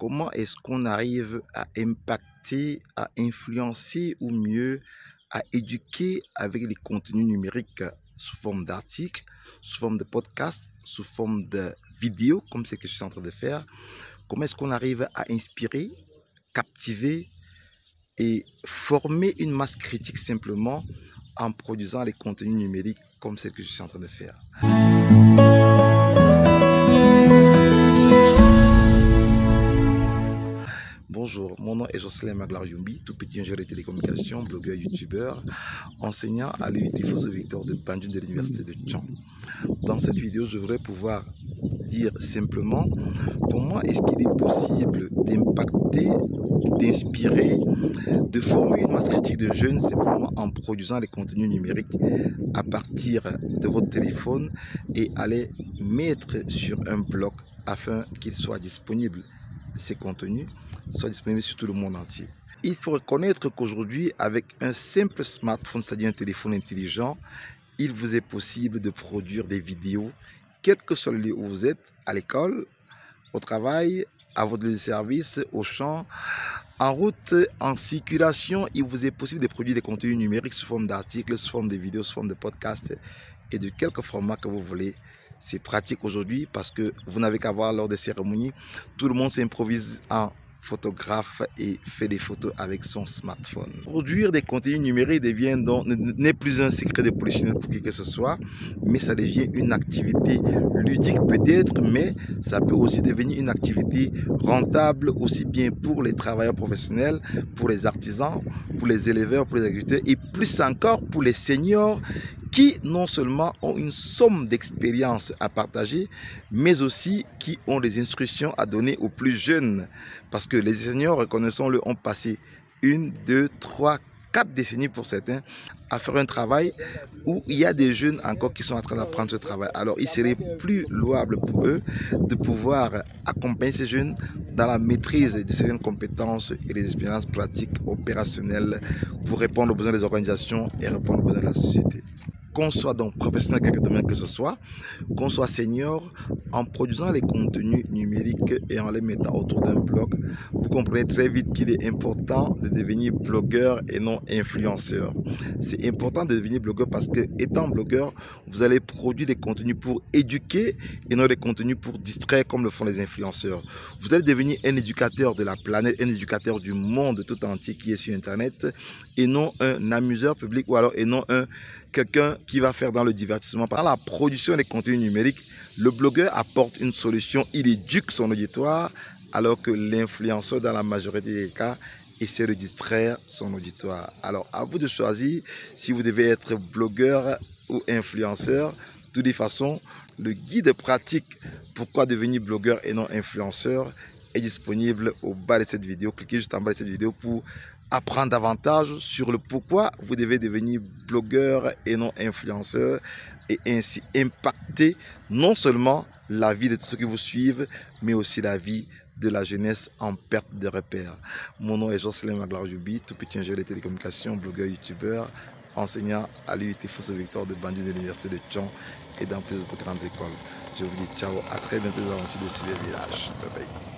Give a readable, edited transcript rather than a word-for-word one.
comment est-ce qu'on arrive à impacter, à influencer ou mieux à éduquer avec les contenus numériques sous forme d'articles, sous forme de podcasts, sous forme de vidéos, comme c'est que je suis en train de faire. Comment est-ce qu'on arrive à inspirer, captiver et former une masse critique simplement en produisant les contenus numériques comme c'est que je suis en train de faire. Bonjour, mon nom est Jocelyn Maglar-Yumbi, tout petit ingénieur de télécommunications, blogueur, youtubeur, enseignant à l'UIT Fosso-Victor de Bandung de l'université de Tchang. Dans cette vidéo, je voudrais pouvoir dire simplement comment est-ce qu'il est possible d'impacter, d'inspirer, de former une masse critique de jeunes simplement en produisant les contenus numériques à partir de votre téléphone et à les mettre sur un blog afin qu'ils soient disponibles, ces contenus soient disponibles sur tout le monde entier. Il faut reconnaître qu'aujourd'hui, avec un simple smartphone, c'est-à-dire un téléphone intelligent, il vous est possible de produire des vidéos, quel que soit le lieu où vous êtes, à l'école, au travail, à votre lieu de service, au champ, en route, en circulation. Il vous est possible de produire des contenus numériques sous forme d'articles, sous forme de vidéos, sous forme de podcasts et de quelques formats que vous voulez. C'est pratique aujourd'hui parce que vous n'avez qu'à voir lors des cérémonies, tout le monde s'improvise en photographe et fait des photos avec son smartphone. Produire des contenus numériques n'est plus un secret de polichinelle pour qui que ce soit, mais ça devient une activité ludique peut-être, mais ça peut aussi devenir une activité rentable aussi bien pour les travailleurs professionnels, pour les artisans, pour les éleveurs, pour les agriculteurs et plus encore pour les seniors qui non seulement ont une somme d'expérience à partager, mais aussi qui ont des instructions à donner aux plus jeunes. Parce que les seniors, reconnaissons-le, ont passé 1, 2, 3, 4 décennies pour certains à faire un travail où il y a des jeunes encore qui sont en train d'apprendre ce travail. Alors il serait plus louable pour eux de pouvoir accompagner ces jeunes dans la maîtrise de certaines compétences et des expériences pratiques opérationnelles pour répondre aux besoins des organisations et répondre aux besoins de la société. Qu'on soit donc professionnel quelque domaine que ce soit, qu'on soit senior, en produisant les contenus numériques et en les mettant autour d'un blog, vous comprenez très vite qu'il est important de devenir blogueur et non influenceur. C'est important de devenir blogueur parce que, étant blogueur, vous allez produire des contenus pour éduquer et non des contenus pour distraire comme le font les influenceurs. Vous allez devenir un éducateur de la planète, un éducateur du monde tout entier qui est sur Internet et non un amuseur public ou alors et non quelqu'un qui va faire dans le divertissement. Dans la production des contenus numériques, le blogueur apporte une solution, il éduque son auditoire, alors que l'influenceur, dans la majorité des cas, essaie de distraire son auditoire. Alors, à vous de choisir si vous devez être blogueur ou influenceur. De toute façon, le guide pratique pourquoi devenir blogueur et non influenceur est disponible au bas de cette vidéo. Cliquez juste en bas de cette vidéo pour apprendre davantage sur le pourquoi vous devez devenir blogueur et non influenceur et ainsi impacter non seulement la vie de tous ceux qui vous suivent, mais aussi la vie de la jeunesse en perte de repères. Mon nom est Jocelyn Maglar-Yumbi, tout petit ingénieur de télécommunications, blogueur, youtubeur, enseignant à l'UIT Fosso-Victor de Bandung de l'université de Tchang et dans plusieurs autres grandes écoles. Je vous dis ciao, à très bientôt dans l'aventure de Cybervillage. Bye bye.